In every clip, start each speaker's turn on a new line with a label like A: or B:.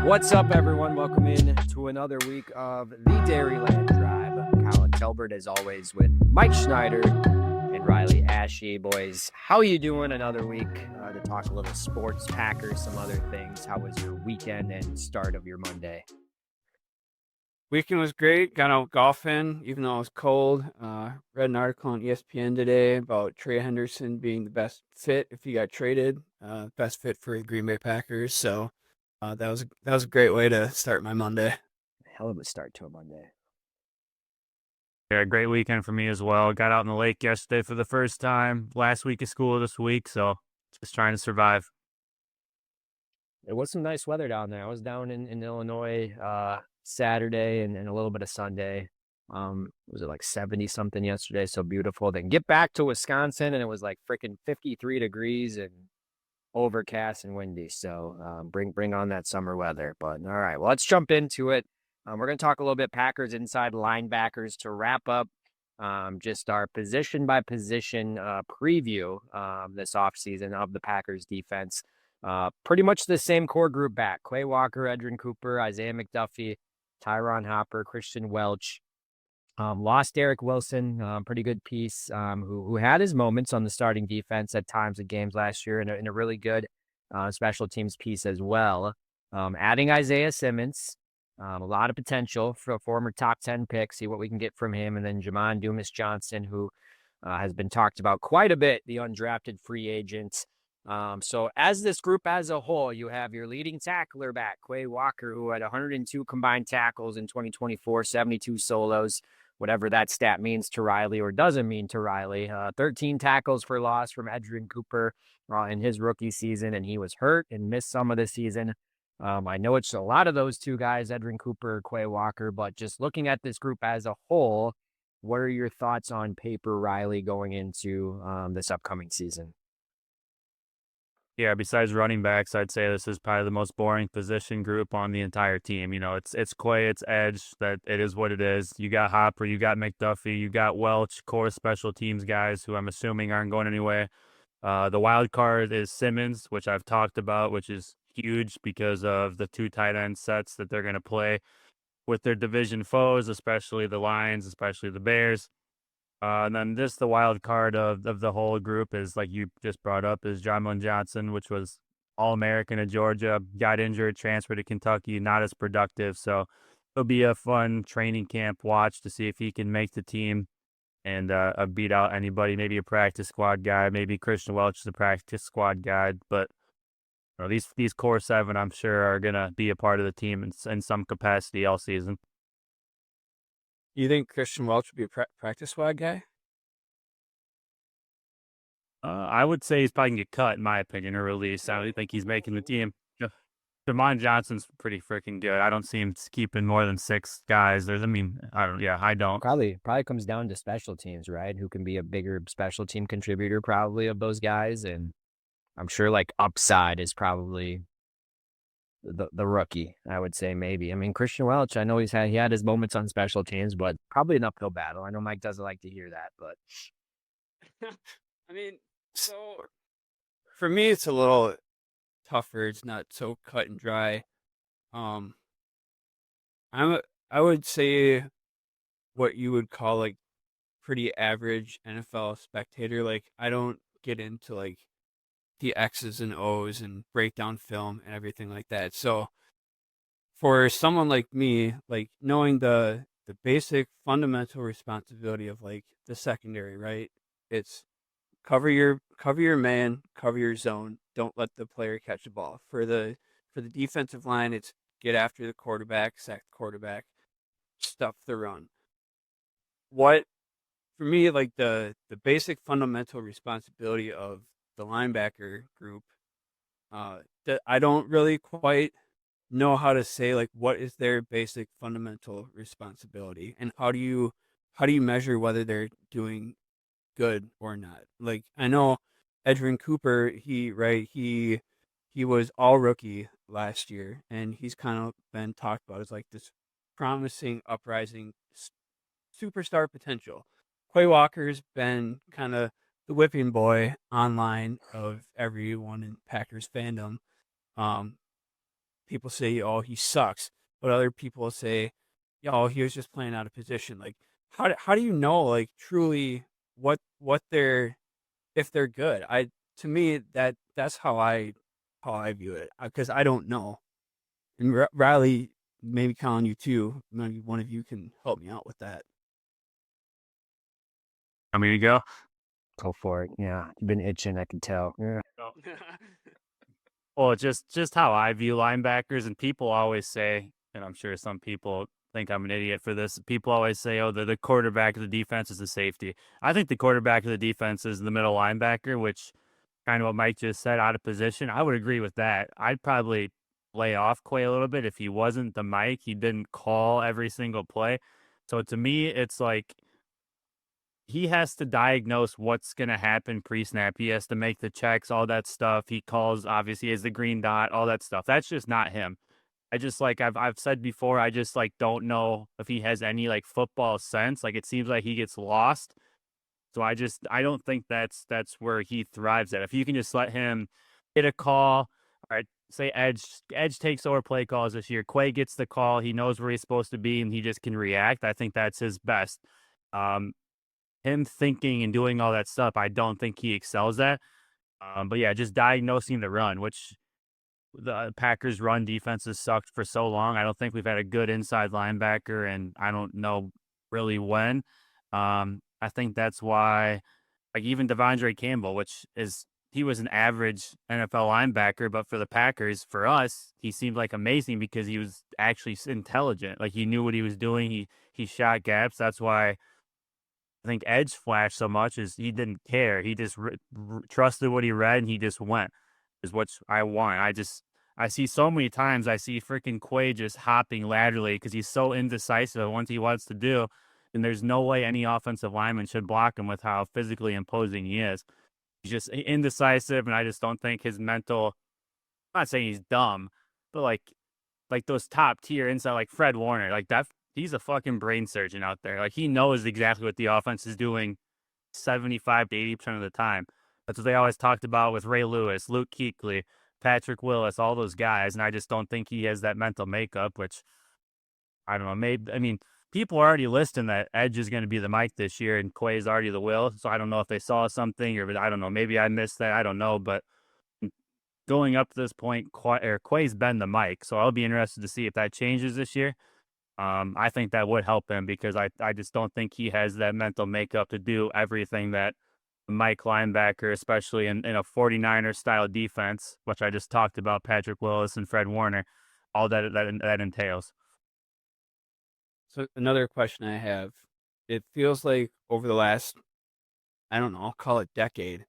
A: What's up, everyone? Welcome in to another week of the Dairyland Drive. Colin Telbert, as always, with Mike Schneider and Riley Ashe. Boys, how you doing? Another week to talk a little sports, Packers, some other things. How was your weekend and start of your Monday?
B: Weekend was great. Got out golfing, even though it was cold. Read an article on ESPN today about Trey Henderson being the best fit if he got traded. Best fit for the Green Bay Packers. So that was a great way to start my Monday.
A: Hell of a start to a Monday.
C: Yeah, great weekend for me as well. Got out in the lake yesterday for the first time. Last week of school this week, so just trying to survive.
A: It was some nice weather down there. I was down in Illinois Saturday and a little bit of Sunday. Was it like 70 something yesterday? So beautiful. Then get back to Wisconsin and it was like freaking 53 degrees and overcast and windy. So bring on that summer weather. But all right, well, let's jump into it. We're going to talk a little bit Packers inside linebackers to wrap up just our position by position preview this offseason of the Packers defense. Pretty much the same core group back. Quay Walker, Edrin Cooper, Isaiah McDuffie, Tyron Hopper, Christian Welch. Lost Derek Wilson, pretty good piece, who had his moments on the starting defense at times in games last year in a really good special teams piece as well. Adding Isaiah Simmons, a lot of potential for a former top 10 pick, see what we can get from him. And then Jamon Dumas-Johnson, who has been talked about quite a bit, the undrafted free agent. So as this group as a whole, you have your leading tackler back, Quay Walker, who had 102 combined tackles in 2024, 72 solos, whatever that stat means to Riley or doesn't mean to Riley. 13 tackles for loss from Edrin Cooper in his rookie season, and he was hurt and missed some of the season. I know it's a lot of those two guys, Edrin Cooper, Quay Walker, but just looking at this group as a whole, what are your thoughts on paper, Riley, going into this upcoming season?
C: Yeah, besides running backs, I'd say this is probably the most boring position group on the entire team. You know, it's Quay, it's edge, that it is what it is. You got Hopper, you got McDuffie, you got Welch, core special teams guys who I'm assuming aren't going anywhere. The wild card is Simmons, which I've talked about, which is huge because of the two tight end sets that they're going to play with their division foes, especially the Lions, especially the Bears. And then this, the wild card of the whole group is, like you just brought up, is Jamon Johnson, which was All-American at Georgia, got injured, transferred to Kentucky, not as productive. So it'll be a fun training camp watch to see if he can make the team and beat out anybody, maybe a practice squad guy, maybe Christian Welch is a practice squad guy. But you know, these core seven, I'm sure, are going to be a part of the team in some capacity all season.
B: You think Christian Welch would be a practice squad guy?
C: I would say he's probably going to get cut, in my opinion, or released. I don't think he's making the team. Jamon Johnson's pretty freaking good. I don't see him keeping more than six guys. I don't.
A: Probably comes down to special teams, right? Who can be a bigger special team contributor, probably, of those guys. And I'm sure like upside is probably the rookie, I would say, maybe. I mean, Christian Welch, I know he had his moments on special teams, but probably an uphill battle. I know Mike doesn't like to hear that, but
B: I mean, so for me, it's a little tougher. It's not so cut and dry. I would say what you would call like pretty average NFL spectator. Like, I don't get into like the X's and O's and break down film and everything like that. So for someone like me, like knowing the basic fundamental responsibility of like the secondary, right? It's cover your man, cover your zone. Don't let the player catch the ball. For the defensive line, it's get after the quarterback, sack the quarterback, stuff the run. What for me, like the basic fundamental responsibility of the linebacker group, that I don't really quite know how to say, like, what is their basic fundamental responsibility and how do you measure whether they're doing good or not. Like, I know Edrin Cooper, he was all rookie last year, and he's kind of been talked about as like this promising uprising superstar potential. Quay Walker's been kind of the whipping boy online of everyone in Packers fandom. people say, "Oh, he sucks," but other people say, "Oh, he was just playing out of position." Like, how do you know, like, truly what they're if they're good? To me that's how I view it, because I don't know. And Riley, maybe Colin, you too. Maybe one of you can help me out with that.
C: I mean, to go.
A: Go for it. Yeah, you've been itching, I can tell. Yeah.
C: Well, just how I view linebackers, and people always say, and I'm sure some people think I'm an idiot for this. People always say, "Oh, the quarterback of the defense is the safety." I think the quarterback of the defense is the middle linebacker, which kind of what Mike just said, out of position. I would agree with that. I'd probably lay off Quay a little bit if he wasn't the Mike. He didn't call every single play. So to me, it's like he has to diagnose what's going to happen pre-snap. He has to make the checks, all that stuff. He calls, obviously, as the green dot, all that stuff. That's just not him. I just like I've said before, I just like don't know if he has any like football sense. Like it seems like he gets lost. So I don't think that's where he thrives at. If you can just let him get a call, all right, say Edge takes over play calls this year. Quay gets the call, he knows where he's supposed to be, and he just can react. I think that's his best. Um, Him thinking and doing all that stuff, I don't think he excels at. But yeah, just diagnosing the run, which the Packers' run defense has sucked for so long. I don't think we've had a good inside linebacker, and I don't know really when. I think that's why, like even Devondre Campbell, he was an average NFL linebacker, but for the Packers, for us, he seemed like amazing because he was actually intelligent. Like he knew what he was doing. He shot gaps. That's why I think Edge flashed so much is he didn't care. He just trusted what he read and he just went. Is what I want. I see so many times I see freaking Quay just hopping laterally because he's so indecisive of what he wants to do, and there's no way any offensive lineman should block him with how physically imposing he is. He's just indecisive, and I just don't think his mental. I'm not saying he's dumb, but like those top tier inside, like Fred Warner, like that. He's a fucking brain surgeon out there. Like he knows exactly what the offense is doing 75 to 80% of the time. That's what they always talked about with Ray Lewis, Luke Kuechly, Patrick Willis, all those guys. And I just don't think he has that mental makeup, which I don't know. Maybe, I mean, people are already listing that Edge is going to be the Mike this year and Quay is already the Will. So I don't know if they saw something or I don't know. Maybe I missed that. I don't know. But going up to this point, Quay's been the Mike. So I'll be interested to see if that changes this year. I think that would help him because I just don't think he has that mental makeup to do everything that Mike linebacker, especially in a 49er style defense, which I just talked about, Patrick Willis and Fred Warner, all that entails.
B: So another question I have, it feels like over the last, I don't know, I'll call it decade,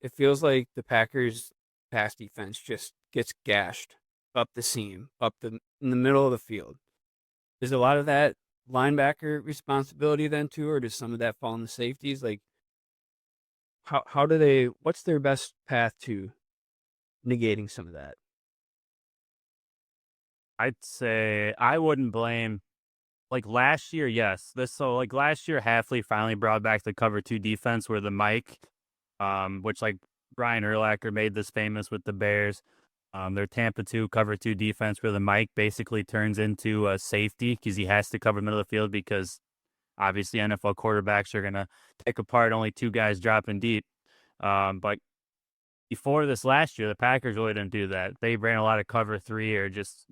B: it feels like the Packers pass defense just gets gashed up the seam, in the middle of the field. Is a lot of that linebacker responsibility then too, or does some of that fall on the safeties? Like how do they, what's their best path to negating some of that?
C: I'd say I wouldn't blame like last year, yes. Like last year, Halfley finally brought back the cover two defense where the Mike, which like Brian Urlacher made this famous with the Bears. Their Tampa 2 cover 2 defense where the Mike basically turns into a safety because he has to cover the middle of the field because obviously NFL quarterbacks are going to pick apart only two guys dropping deep. But before this last year, the Packers really didn't do that. They ran a lot of cover 3 or just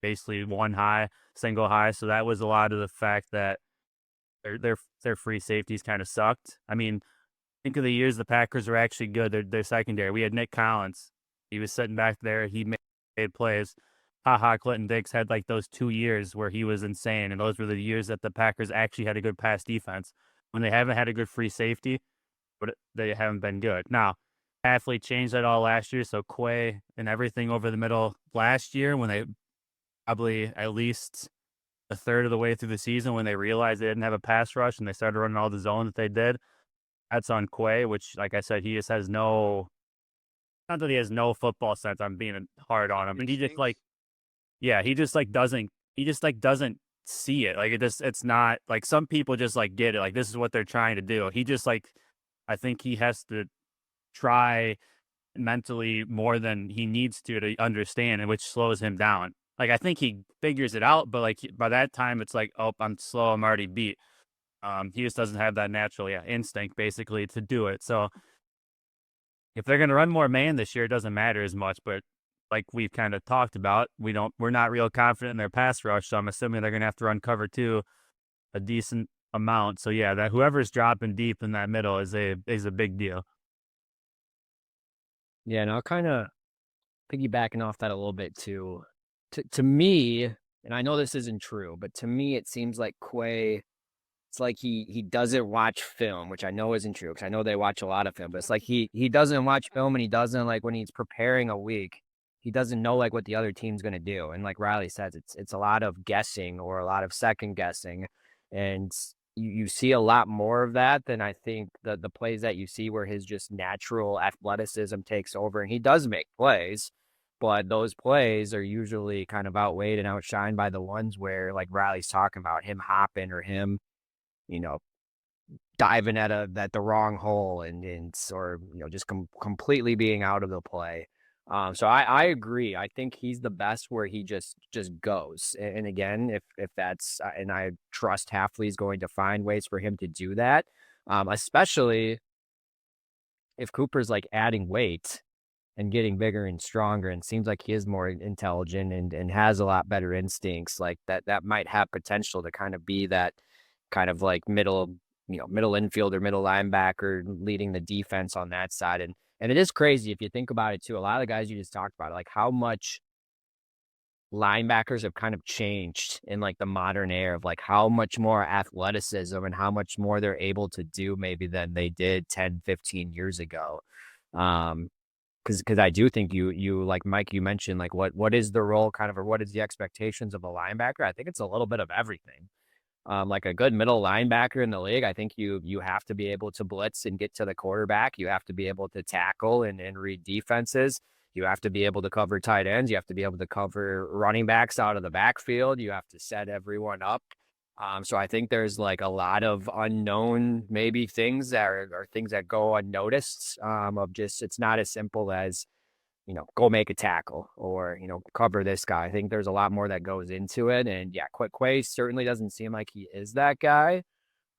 C: basically one high, single high. So that was a lot of the fact that their free safeties kind of sucked. I mean, think of the years the Packers were actually good. Their secondary. We had Nick Collins. He was sitting back there. He made plays. Clinton Dix had like those 2 years where he was insane. And those were the years that the Packers actually had a good pass defense. When they haven't had a good free safety, but they haven't been good. Now, Halfley changed that all last year. So Quay and everything over the middle last year when they probably at least a third of the way through the season when they realized they didn't have a pass rush and they started running all the zone that they did. That's on Quay, which, like I said, he just has no. Not that he has no football sense. I'm being hard on him, and he just like, yeah, he just like doesn't. He just like doesn't see it. Like it's not like some people just like get it. Like this is what they're trying to do. He just like, I think he has to try mentally more than he needs to understand, and which slows him down. Like, I think he figures it out, but like by that time, it's like, oh, I'm slow, I'm already beat. He just doesn't have that natural, instinct basically to do it. So if they're going to run more man this year, it doesn't matter as much. But like we've kind of talked about, we're not real confident in their pass rush. So I'm assuming they're going to have to run cover two a decent amount. So yeah, that whoever's dropping deep in that middle is a big deal.
A: Yeah, and I'll kind of piggybacking off that a little bit too. To me, and I know this isn't true, but to me it seems like Quay, it's like he doesn't watch film, which I know isn't true because I know they watch a lot of film, but it's like he doesn't watch film, and he doesn't, like, when he's preparing a week, he doesn't know like what the other team's gonna do. And like Riley says, it's a lot of guessing or a lot of second guessing. And you see a lot more of that than I think the plays that you see where his just natural athleticism takes over, and he does make plays, but those plays are usually kind of outweighed and outshined by the ones where, like Riley's talking about, him hopping or him, you know, diving at the wrong hole, and or just completely being out of the play. So I agree. I think he's the best where he just goes. And again, if that's and I trust Halfley's going to find ways for him to do that, especially if Cooper's like adding weight and getting bigger and stronger, and seems like he is more intelligent and has a lot better instincts. Like that might have potential to kind of be that kind of like middle infielder, middle linebacker, leading the defense on that side. And it is crazy if you think about it too. A lot of the guys you just talked about, like how much linebackers have kind of changed in like the modern era of like how much more athleticism and how much more they're able to do maybe than they did 10, 15 years ago. Because I do think you like Mike, you mentioned like what is the role kind of, or what is the expectations of a linebacker? I think it's a little bit of everything. Like a good middle linebacker in the league, I think you have to be able to blitz and get to the quarterback. You have to be able to tackle and read defenses. You have to be able to cover tight ends. You have to be able to cover running backs out of the backfield. You have to set everyone up. So I think there's like a lot of unknown maybe things that are things that go unnoticed. Of just, it's not as simple as go make a tackle or, cover this guy. I think there's a lot more that goes into it. And yeah, Quay certainly doesn't seem like he is that guy.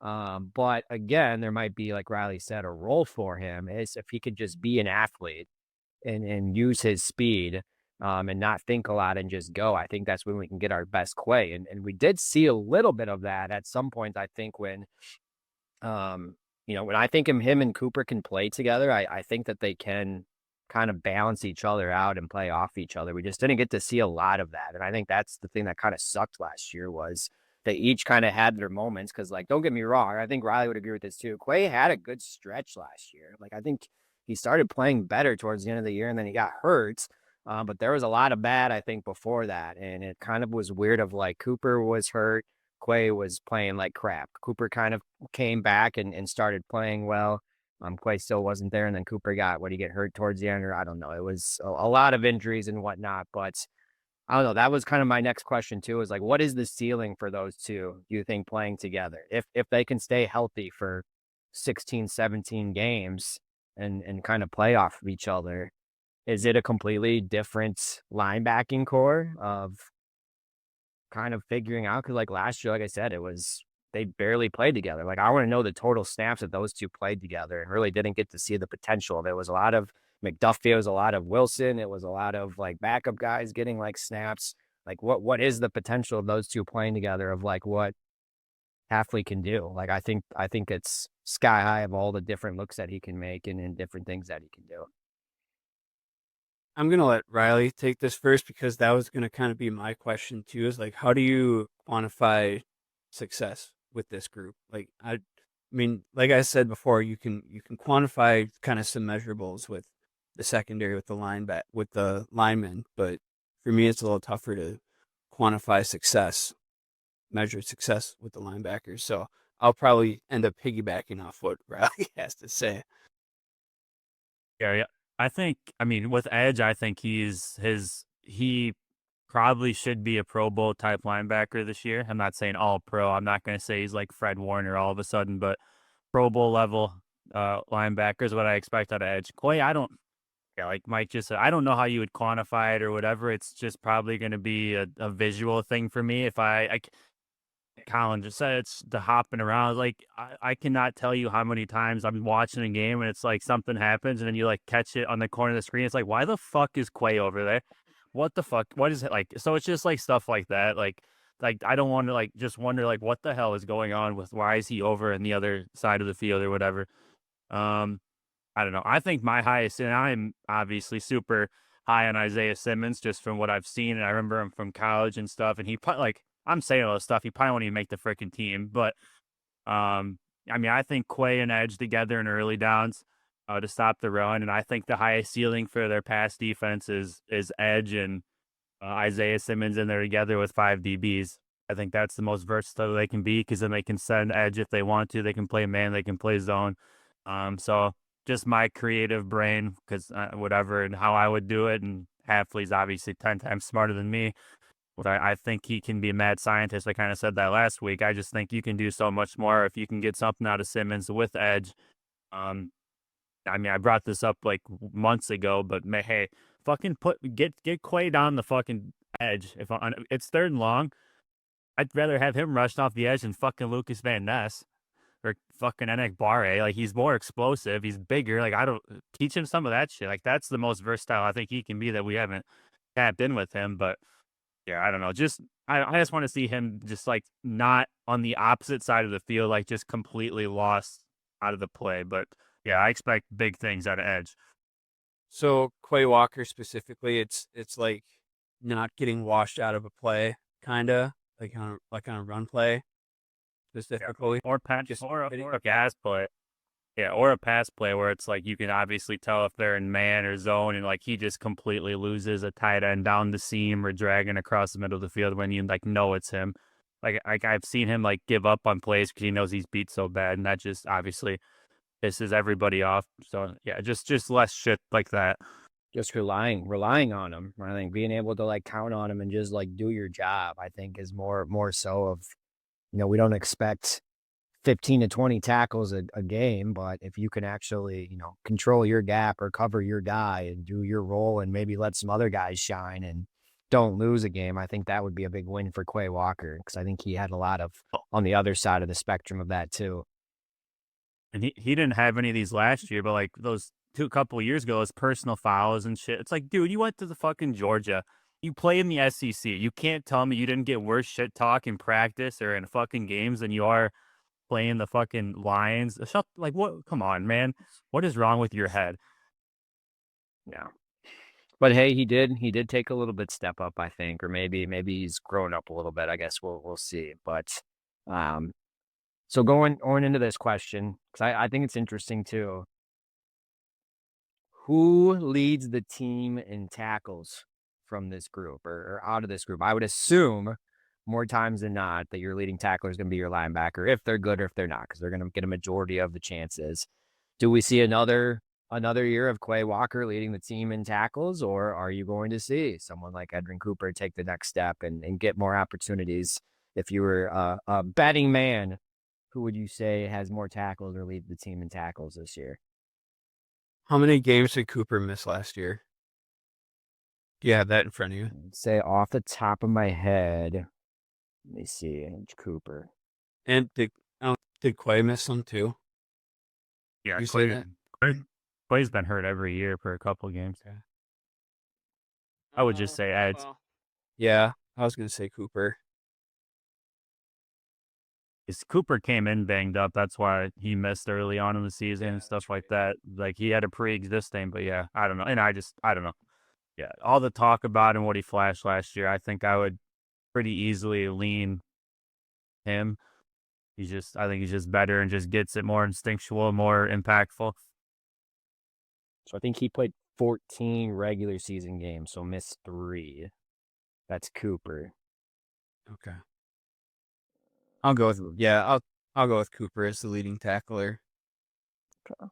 A: But again, there might be, like Riley said, a role for him is if he could just be an athlete and use his speed, and not think a lot and just go. I think that's when we can get our best Quay. And we did see a little bit of that at some point, I think, when when I think him and Cooper can play together, I think that they can kind of balance each other out and play off each other. We just didn't get to see a lot of that. And I think that's the thing that kind of sucked last year, was they each kind of had their moments. Cause like, don't get me wrong, I think Riley would agree with this too. Quay had a good stretch last year. Like, I think he started playing better towards the end of the year, and then he got hurt. But there was a lot of bad, I think, before that. And it kind of was weird of like Cooper was hurt. Quay was playing like crap. Cooper kind of came back and started playing well. Quay still wasn't there, and then Cooper got, what, he get hurt towards the end, or I don't know. It was a lot of injuries and whatnot, but I don't know. That was kind of my next question too, is like, what is the ceiling for those two, do you think, playing together? If they can stay healthy for 16, 17 games and kind of play off of each other, is it a completely different linebacking core of kind of figuring out? Because like last year, like I said, they barely played together. Like, I want to know the total snaps that those two played together, and really didn't get to see the potential of it. It was a lot of McDuffie, it was a lot of Wilson, it was a lot of like backup guys getting like snaps. Like, what is the potential of those two playing together, of like what Halfley can do? Like, I think it's sky high of all the different looks that he can make and different things that he can do.
B: I'm gonna let Riley take this first because that was gonna kind of be my question too. Is like, how do you quantify success with this group? Like, I mean, like I said before, you can quantify kind of some measurables with the secondary, with the linemen, but for me, it's a little tougher to quantify success, measure success with the linebackers. So I'll probably end up piggybacking off what Riley has to say.
C: Yeah. I mean, with Edge, I think he probably should be a Pro Bowl type linebacker this year. I'm not saying all pro. I'm not going to say he's like Fred Warner all of a sudden, but Pro Bowl level linebacker is what I expect out of Edge. Quay, Yeah, like Mike just said, I don't know how you would quantify it or whatever. It's just probably going to be a visual thing for me. If Colin just said it's the hopping around. Like I cannot tell you how many times I'm watching a game and it's like something happens and then you like catch it on the corner of the screen. It's like, why the fuck is Quay over there? What the fuck? What is it like? So it's just like stuff like that. Like I don't want to like just wonder like what the hell is going on with why is he over in the other side of the field or whatever. Um, I don't know. I think my highest, and I'm obviously super high on Isaiah Simmons just from what I've seen, and I remember him from college and stuff. And he probably like I'm saying all this stuff. He probably won't even make the freaking team, but I mean, I think Quay and Edge together in early downs to stop the run, and I think the highest ceiling for their pass defense is Edge and Isaiah Simmons in there together with 5 DBs. I think that's the most versatile they can be because then they can send Edge if they want to. They can play man, they can play zone. So just my creative brain, because whatever and how I would do it. And Hafley's obviously 10 times smarter than me. But I think he can be a mad scientist. I kind of said that last week. I just think you can do so much more if you can get something out of Simmons with Edge. Um, I mean, I brought this up like months ago, but hey, fucking get Quay down the fucking edge. If it's 3rd and long, I'd rather have him rushed off the edge than fucking Lucas Van Ness or fucking Enek Barre. Like he's more explosive, he's bigger. Like I don't teach him some of that shit. Like that's the most versatile I think he can be that we haven't tapped in with him. But yeah, I don't know. Just I just want to see him just like not on the opposite side of the field, like just completely lost out of the play. But yeah, I expect big things out of Edge.
B: So Quay Walker specifically, it's like not getting washed out of a play, kind of like on a run play specifically,
C: Or pass
B: just
C: or
B: hitting.
C: a pass play. Yeah, or a pass play where it's like you can obviously tell if they're in man or zone, and like he just completely loses a tight end down the seam or dragging across the middle of the field when you like know it's him. Like I've seen him like give up on plays because he knows he's beat so bad, and that just obviously pisses everybody off. So yeah, just less shit like that.
A: Just relying on him. I think being able to like count on him and just like do your job, I think is more so of, we don't expect 15 to 20 tackles a game, but if you can actually, control your gap or cover your guy and do your role and maybe let some other guys shine and don't lose a game, I think that would be a big win for Quay Walker because I think he had a lot of on the other side of the spectrum of that too.
C: And he didn't have any of these last year, but like those couple of years ago, his personal fouls and shit. It's like, dude, you went to the fucking Georgia. You play in the SEC. You can't tell me you didn't get worse shit talk in practice or in fucking games than you are playing the fucking Lions. Like what? Come on, man. What is wrong with your head?
A: Yeah. But hey, he did take a little bit step up, I think, or maybe he's grown up a little bit. I guess we'll see. But so going into this question, because I think it's interesting too. Who leads the team in tackles from this group or out of this group? I would assume more times than not that your leading tackler is going to be your linebacker, if they're good or if they're not, because they're going to get a majority of the chances. Do we see another year of Quay Walker leading the team in tackles, or are you going to see someone like Edrin Cooper take the next step and get more opportunities? If you were a betting man, who would you say has more tackles or lead the team in tackles this year?
B: How many games did Cooper miss last year? Do you have that in front of you?
A: I'd say off the top of my head, let me see, Cooper.
B: And did Quay miss some too?
C: Yeah,
B: You say that?
C: Clay's been hurt every year for a couple of games.
B: Okay.
C: I would just say Edge.
B: Well, yeah, I was gonna say Cooper.
C: Cooper came in banged up. That's why he missed early on in the season and stuff like that. Like he had a pre-existing, but yeah, I don't know. And I don't know. Yeah, all the talk about and what he flashed last year, I think I would pretty easily lean him. I think he's just better and just gets it more instinctual, more impactful.
A: So I think he played 14 regular season games, so missed 3. That's Cooper.
B: Okay. I'll go with Cooper as the leading tackler.
A: Okay.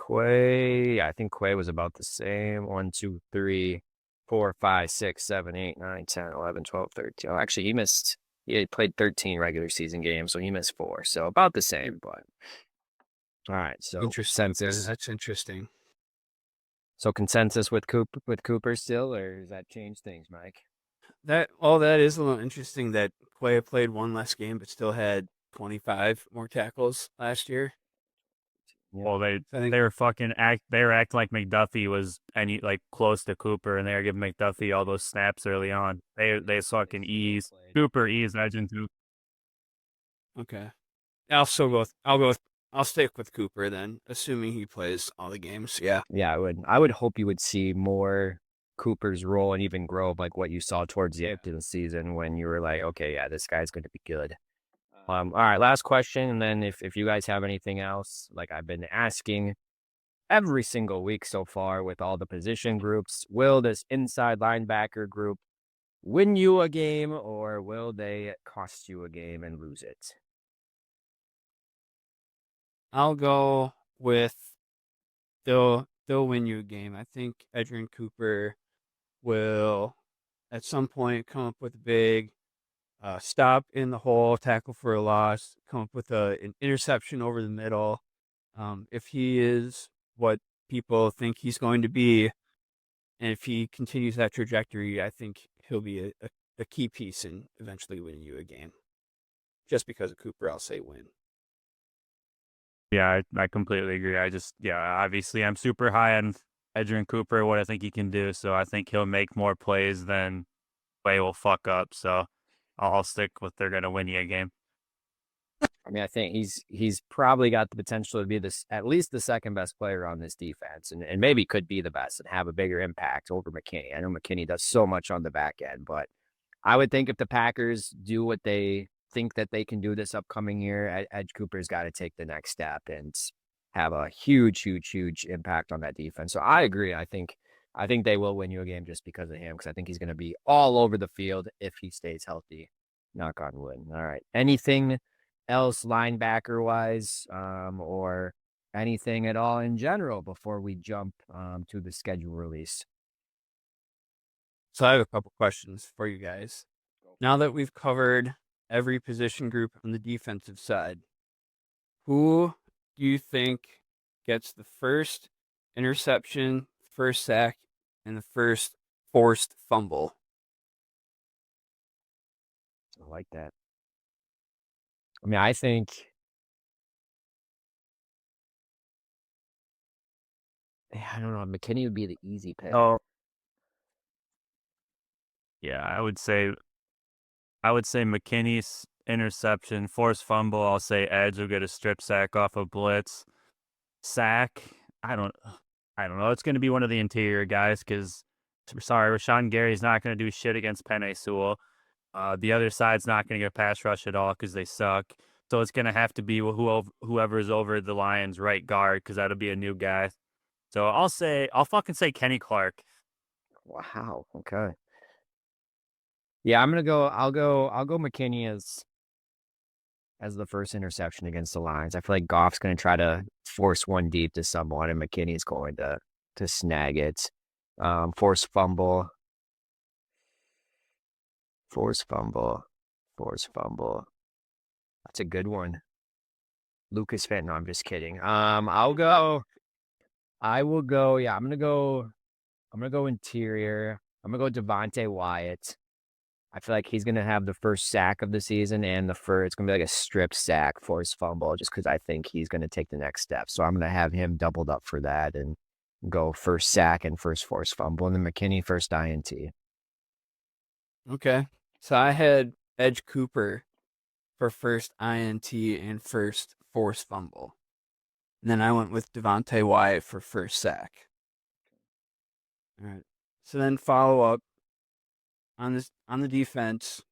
A: Quay, I think Quay was about the same. 1, 2, 3, 4, 5, 6, 7, 8, 9, 10, 11, 12, 13. Oh, actually, he had played 13 regular season games, so he missed 4. So about the same, but All right, so
B: Interesting.
A: consensus.
B: That's interesting.
A: So consensus with Cooper still, or does that change things, Mike?
B: That is a little interesting that Quay played one less game but still had 25 more tackles last year.
A: Yep.
C: Well,
B: So I think
C: they were they were acting like McDuffie was like close to Cooper, and they were giving McDuffie all those snaps early on. They fucking
A: still
C: ease
A: played.
C: Cooper ease Edge too.
B: okay. I'll stick with Cooper then, assuming he plays all the games. Yeah.
A: Yeah, I would hope you would see more Cooper's role and even grow like what you saw towards the end of the season when you were like, okay, yeah, this guy's going to be good. All right, last question, and then if you guys have anything else, like I've been asking every single week so far with all the position groups, will this inside linebacker group win you a game, or will they cost you a game and lose it?
B: I'll go with they'll win you a game. I think Edgerrin Cooper will at some point come up with a big stop in the hole, tackle for a loss, come up with an interception over the middle. If he is what people think he's going to be, and if he continues that trajectory, I think he'll be a key piece in eventually winning you a game. Just because of Cooper, I'll say win.
C: Yeah, I completely agree. Obviously I'm super high on Edgerrin Cooper, what I think he can do. So I think he'll make more plays than Way will fuck up. So I'll stick with they're gonna win you a game.
A: I mean, I think he's probably got the potential to be this at least the second best player on this defense, and maybe could be the best and have a bigger impact over McKinney. I know McKinney does so much on the back end, but I would think if the Packers do what they think that they can do this upcoming year, Edge Cooper's got to take the next step and have a huge impact on that defense. So I agree. I think they will win you a game just because of him, because I think he's going to be all over the field if he stays healthy. Knock on wood. All right. Anything else linebacker wise, or anything at all in general before we jump to the schedule release?
B: So I have a couple questions for you guys. Now that we've covered every position group on the defensive side, who do you think gets the first interception, first sack, and the first forced fumble?
A: I like that. I mean, I think I don't know. McKinney would be the easy pick.
C: Oh, yeah, I would say McKinney's interception, forced fumble. I'll say Edge will get a strip sack off a blitz. Sack, I don't know. It's going to be one of the interior guys because, sorry, Rashawn Gary's not going to do shit against Penei Sewell. The other side's not going to get pass rush at all because they suck. So it's going to have to be whoever's over the Lions' right guard because that'll be a new guy. So I'll fucking say Kenny Clark.
A: Wow. Okay. Yeah, I'm gonna go. I'll go McKinney as the first interception against the Lions. I feel like Goff's gonna try to force one deep to someone, and McKinney's going to snag it. Force fumble. Force fumble. Force fumble. That's a good one. Lucas Fenton. No, I'm just kidding. I'll go. I will go. Yeah, I'm gonna go. I'm gonna go interior. I'm gonna go Devontae Wyatt. I feel like he's gonna have the first sack of the season and it's gonna be like a strip sack, forced fumble, just because I think he's gonna take the next step. So I'm gonna have him doubled up for that and go first sack and first forced fumble, and then McKinney first INT.
B: Okay. So I had Edge Cooper for first INT and first forced fumble. And then I went with Devontae Wyatt for first sack. All right. So then follow up on the defense.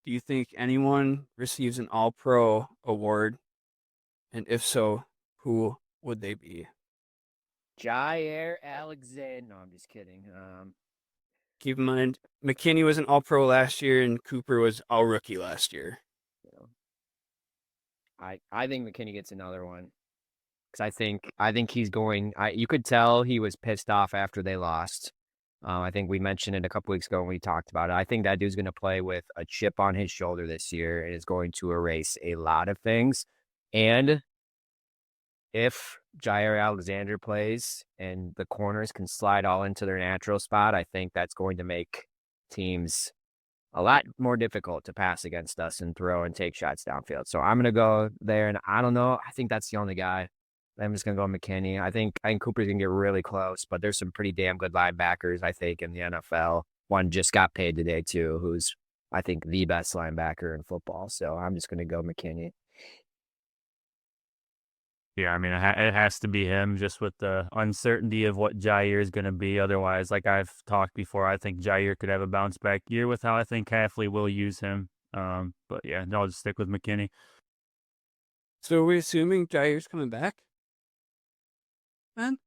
B: Do you think anyone receives an All Pro award? And if so, who would they be?
A: Jair Alexander. No, I'm just kidding.
B: Keep in mind, McKinney was an All Pro last year, and Cooper was All Rookie last year.
A: You know, I think McKinney gets another one because I think he's going. You could tell he was pissed off after they lost. I think we mentioned it a couple weeks ago when we talked about it. I think that dude's going to play with a chip on his shoulder this year and is going to erase a lot of things. And if Jair Alexander plays and the corners can slide all into their natural spot, I think that's going to make teams a lot more difficult to pass against us and throw and take shots downfield. So I'm going to go there, and I don't know. I think that's the only guy. I'm just going to go McKinney. I think Cooper's going to get really close, but there's some pretty damn good linebackers, I think, in the NFL. One just got paid today, too, who's, I think, the best linebacker in football. So I'm just going to go McKinney.
C: Yeah, I mean, it has to be him just with the uncertainty of what Jair is going to be. Otherwise, like I've talked before, I think Jair could have a bounce back year with how I think Hafley will use him. But yeah, no, I'll just stick with McKinney.
B: So are we assuming Jair's coming back? Man,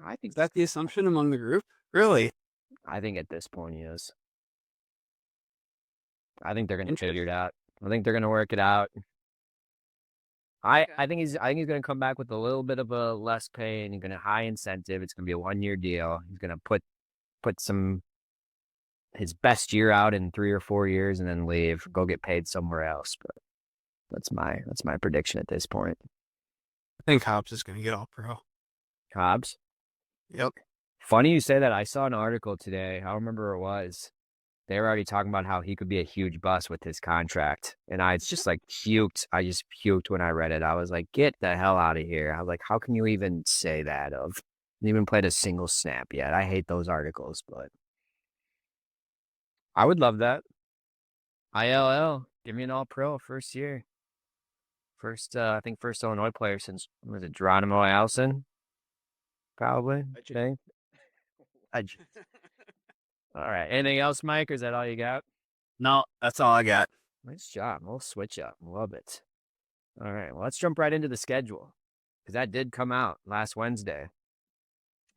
A: I think
B: is that the assumption among the group? Really?
A: I think at this point he is. I think they're going to figure it out. I think they're going to work it out. I think he's going to come back with a little bit of a less pay, and he's going to high incentive. It's going to be a 1-year deal. He's going to put his best year out in 3 or 4 years and then leave, go get paid somewhere else. But that's my prediction at this point.
B: I think Hobbs is going to get all pro.
A: Hobbs?
B: Yep.
A: Funny you say that. I saw an article today. I don't remember where it was. They were already talking about how he could be a huge bust with his contract. And I just like puked. I just puked when I read it. I was like, get the hell out of here. I was like, how can you even say that? Haven't even played a single snap yet. I hate those articles, but I would love that. ILL, give me an all pro first year. I think first Illinois player since, was it Geronimo Allison? Probably. All right. Anything else, Mike, or is that all you got?
B: No, that's all I got.
A: Nice job. We'll switch up. Love it. All right. Well, let's jump right into the schedule because that did come out last Wednesday.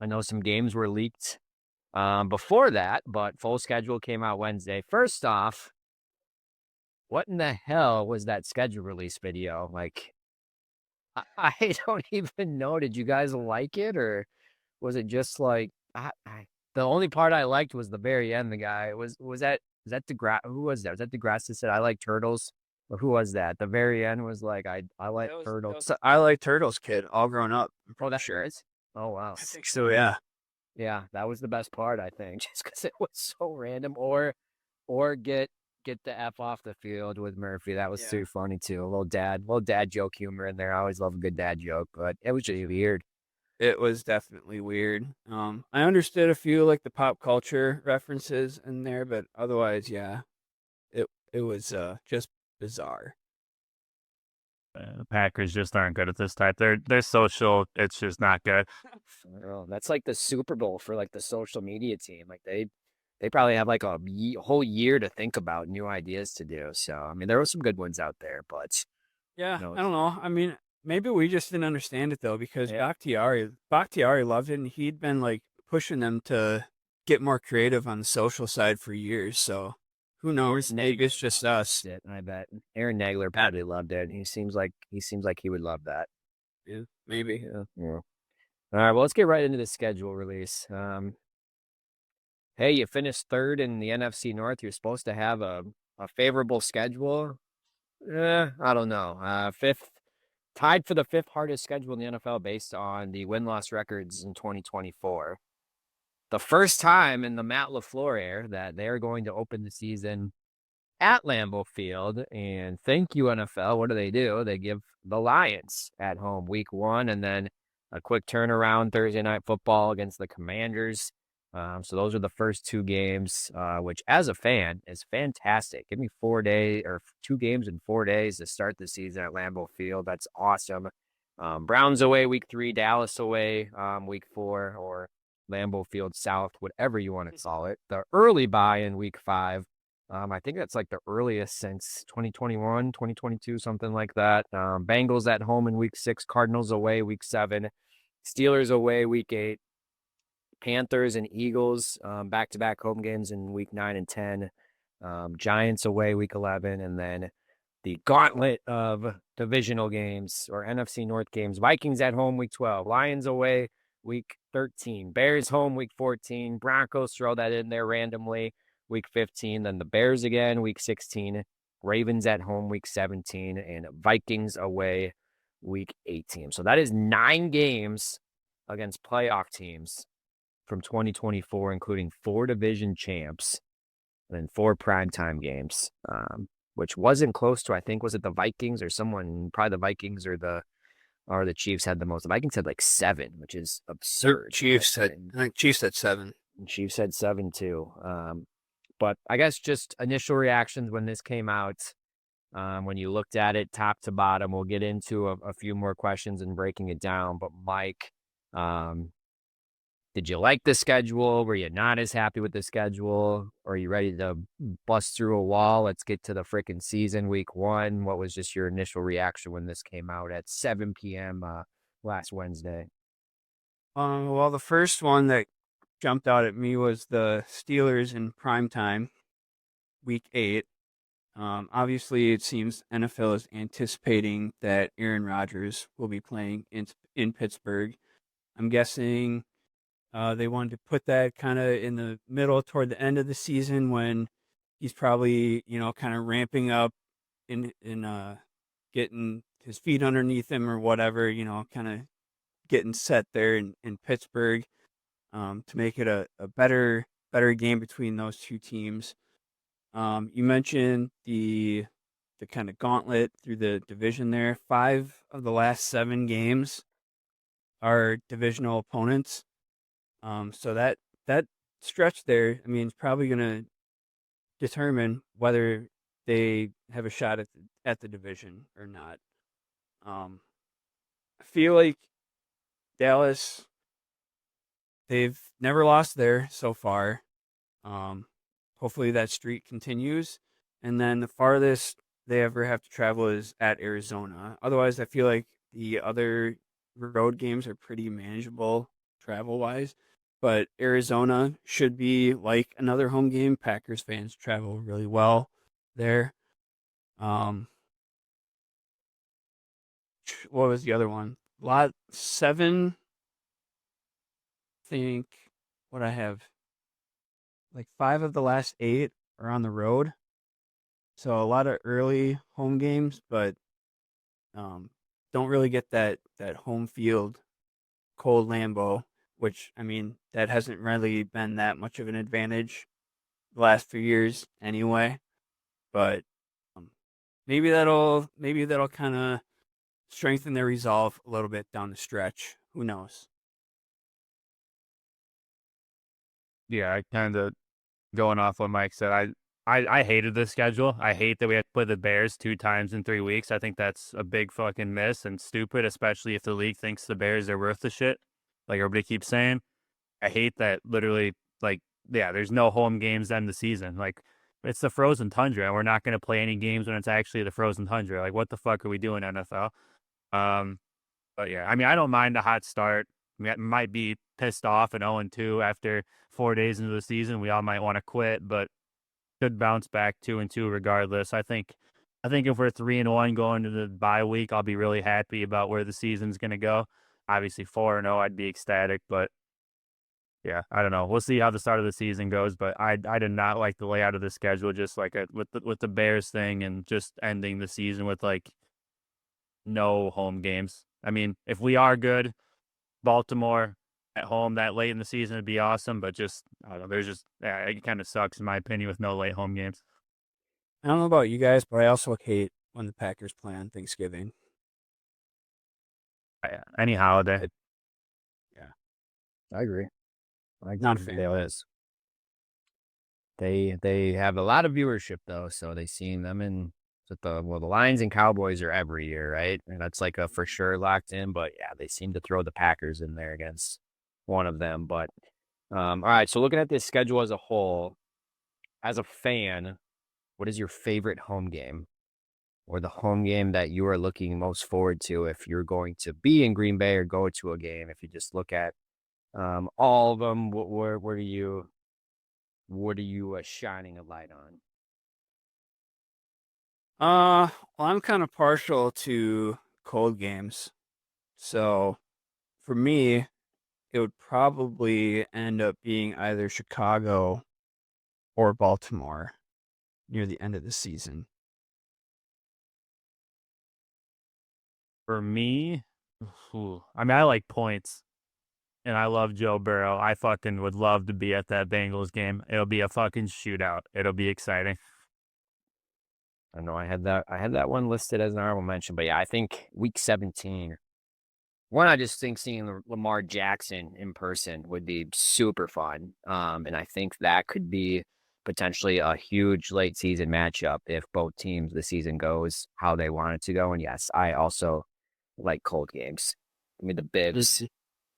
A: I know some games were leaked before that, but full schedule came out Wednesday. First off, what in the hell was that schedule release video? Like, I don't even know. Did you guys like it, or was it just like the only part I liked was the very end? The guy was that DeGrasse? Who was that? Was that DeGrasse that said I like turtles? Or who was that? The very end was like I like turtles.
B: I like turtles, kid. All grown up.
A: Oh, that's sure. Oh wow.
B: I think so. Yeah.
A: Yeah, that was the best part, I think, just because it was so random. Or get the F off the field with Murphy. That was too funny too. A little dad joke humor in there. I always love a good dad joke, but it was just weird.
B: It was definitely weird. I understood a few like the pop culture references in there, but otherwise, yeah, it was just bizarre.
C: The Packers just aren't good at this type. They're social. It's just not good.
A: That's like the Super Bowl for like the social media team. Like they probably have like a whole year to think about new ideas to do. So I mean, there were some good ones out there, but
B: yeah, I don't know. I mean, maybe we just didn't understand it though, because Bakhtiari loved it, and he'd been like pushing them to get more creative on the social side for years. So who knows? Maybe it's just us.
A: I bet Aaron Nagler probably loved it. He seems like he would love that.
B: Yeah, maybe.
A: Yeah. All right, well, let's get right into the schedule release. Hey, you finished third in the NFC North. You're supposed to have a favorable schedule. I don't know. Fifth, tied for the fifth hardest schedule in the NFL based on the win-loss records in 2024. The first time in the Matt LaFleur era that they're going to open the season at Lambeau Field. And thank you, NFL. What do? They give the Lions at home week 1, and then a quick turnaround Thursday Night Football against the Commanders. So those are the first 2 games, which as a fan is fantastic. Give me 4 days or 2 games in 4 days to start the season at Lambeau Field. That's awesome. Browns away week 3, Dallas away week 4, or Lambeau Field South, whatever you want to call it. The early bye in week 5. I think that's like the earliest since 2021, 2022, something like that. Bengals at home in week 6, Cardinals away week 7, Steelers away week 8, Panthers and Eagles back-to-back home games in week 9 and 10, Giants away week 11, and then the gauntlet of divisional games or NFC North games. Vikings at home week 12, Lions away week 13, Bears home week 14, Broncos throw that in there randomly week 15, then the Bears again week 16, Ravens at home week 17, and Vikings away Week 8 team. So that is 9 games against playoff teams from 2024, including 4 division champs and then 4 primetime games, which wasn't close to, I think, was it the Vikings or someone, probably the Vikings or the Chiefs had the most. The Vikings had like 7, which is absurd.
B: I think Chiefs had 7.
A: And Chiefs had 7 too. But I guess just initial reactions when this came out, when you looked at it top to bottom. We'll get into a few more questions and breaking it down. But Mike, did you like the schedule? Were you not as happy with the schedule? Or are you ready to bust through a wall? Let's get to the freaking season, week 1. What was just your initial reaction when this came out at 7 p.m. Last Wednesday?
B: Well, the first one that jumped out at me was the Steelers in primetime, week 8. Obviously, it seems NFL is anticipating that Aaron Rodgers will be playing in Pittsburgh. I'm guessing they wanted to put that kind of in the middle toward the end of the season when he's probably, kind of ramping up in getting his feet underneath him or whatever, kind of getting set there in Pittsburgh, to make it a better game between those two teams. You mentioned the kind of gauntlet through the division there. 5 of the last 7 games are divisional opponents. So that stretch there, I mean, it's probably going to determine whether they have a shot at the division or not. I feel like Dallas, they've never lost there so far. Hopefully that streak continues. And then the farthest they ever have to travel is at Arizona. Otherwise, I feel like the other road games are pretty manageable travel-wise. But Arizona should be like another home game. Packers fans travel really well there. What was the other one? Lot 7. I think what I have, like 5 of the last 8 are on the road. So a lot of early home games, but don't really get that home field cold Lambeau, which, I mean, that hasn't really been that much of an advantage the last few years anyway. But maybe that'll kind of strengthen their resolve a little bit down the stretch. Who knows?
C: Yeah, I kind of going off what Mike said. I hated this schedule. I hate that we had to play the Bears 2 times in 3 weeks. I think that's a big fucking miss and stupid, especially if the league thinks the Bears are worth the shit, like everybody keeps saying. I hate that literally, like, yeah, there's no home games end the season. Like, it's the frozen tundra, and we're not going to play any games when it's actually the frozen tundra. Like, what the fuck are we doing, NFL? But yeah, I mean, I don't mind a hot start. I mean, I might be pissed off and 0-2 after 4 days into the season. We all might want to quit, but could bounce back 2-2 regardless. I think if we're 3-1 going to the bye week, I'll be really happy about where the season's going to go. Obviously 4-0, I'd be ecstatic, but yeah, I don't know. We'll see how the start of the season goes, but I did not like the layout of the schedule, just like with the Bears thing and just ending the season with like no home games. I mean, if we are good, Baltimore at home that late in the season would be awesome, but just I don't know. There's just it kind of sucks in my opinion with no late home games.
B: I don't know about you guys, but I also hate when the Packers play on Thanksgiving.
C: Any holiday.
B: Yeah,
A: I agree. I agree
B: not a
A: with
B: fan.
A: Dale is. They have a lot of viewership though, so they seen them in the Lions and Cowboys are every year, right? And that's like a for sure locked in. But yeah, they seem to throw the Packers in there against one of them. But all right, so looking at this schedule as a whole, as a fan, what is your favorite home game? Or the home game that you are looking most forward to if you're going to be in Green Bay or go to a game? If you just look at all of them, what are you shining a light on?
B: Well, I'm kind of partial to cold games. So for me, it would probably end up being either Chicago or Baltimore near the end of the season.
C: For me, I mean, I like points, and I love Joe Burrow. I fucking would love to be at that Bengals game. It'll be a fucking shootout. It'll be exciting.
A: I know I had that one listed as an honorable mention, but yeah, I think week 17. One, I just think seeing Lamar Jackson in person would be super fun. And I think that could be potentially a huge late season matchup if both teams the season goes how they want it to go. And yes, I also like cold games. Give me the bibs.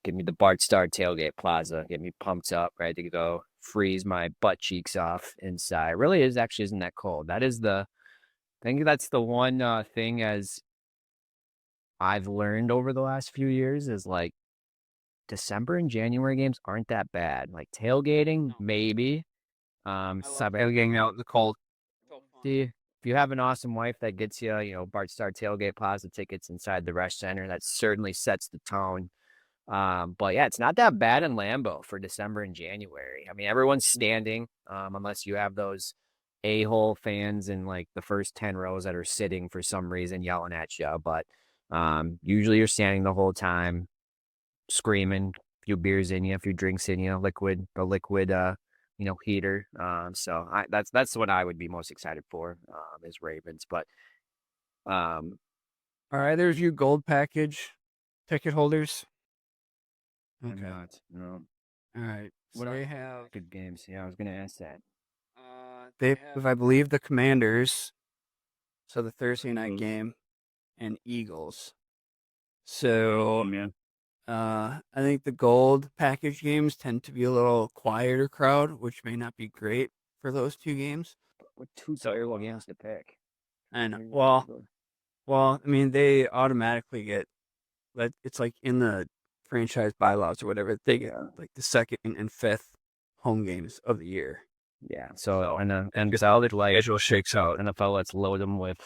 A: Give me the Bart Star tailgate plaza. Get me pumped up, ready to go. Freeze my butt cheeks off inside. Really is actually isn't that cold. I think that's the one thing as I've learned over the last few years is like December and January games aren't that bad. Like tailgating,
B: No,
A: maybe.
B: I love
A: Tailgating out in the cold.
B: so fun.
A: See, if you have an awesome wife that gets you, Bart Star tailgate plaza tickets inside the Rush Center, that certainly sets the tone. But yeah, it's not that bad in Lambeau for December and January. I mean, everyone's standing, unless you have those a-hole fans in like the first 10 rows that are sitting for some reason yelling at you. But usually you're standing the whole time, screaming, a few beers in you, a few drinks in you, liquid heater. That's what I would be most excited for, is Ravens. But
B: All right, there's you gold package ticket holders.
A: I'm
B: Okay.
A: not. No.
B: All right. So
A: What
B: they
A: are
B: have
A: good games? Yeah, I was gonna ask that.
B: they have, I believe, the Commanders. So the Thursday night game and Eagles. So
C: Man.
B: I think the gold package games tend to be a little quieter crowd, which may not be great for those two games.
A: What two
B: So,
A: terrible games to pick?
B: And well, I mean, they automatically get that. It's like in the franchise bylaws or whatever. They get like the second and fifth home games of the year.
A: Yeah. So and NFL, it's like
B: Schedule shakes out.
A: NFL, let's load them with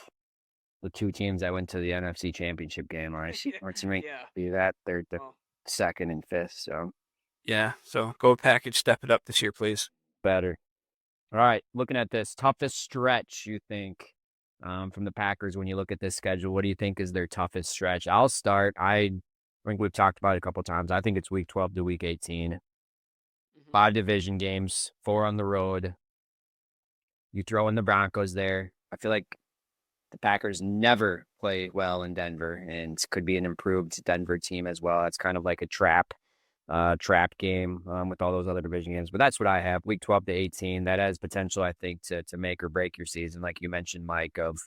A: the two teams that went to the NFC Championship game. All right, or to me, do that. They're the second and fifth, so
B: Yeah. So gold package, step it up this year, please.
A: better. All right, looking at this toughest stretch, you think, from the Packers when you look at this schedule, what do you think is their toughest stretch? I'll start. I think we've talked about it a couple times. I think it's week 12 to week 18. 5 division games, 4 on the road. You throw in the Broncos there. I feel like the Packers never play well in Denver and could be an improved Denver team as well. It's kind of like a trap game with all those other division games. But that's what I have. Week 12 to 18. That has potential, I think, to make or break your season, like you mentioned, Mike, of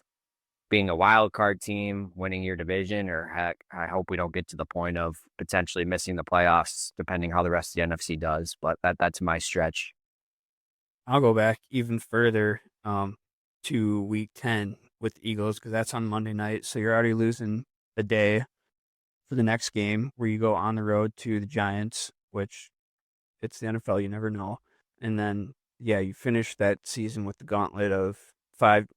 A: being a wild card team, winning your division, or heck, I hope we don't get to the point of potentially missing the playoffs, depending how the rest of the NFC does. But that's my stretch.
B: I'll go back even further to week 10 with the Eagles because that's on Monday night. So you're already losing a day for the next game where you go on the road to the Giants, which it's the NFL, you never know. And then, yeah, you finish that season with the gauntlet of five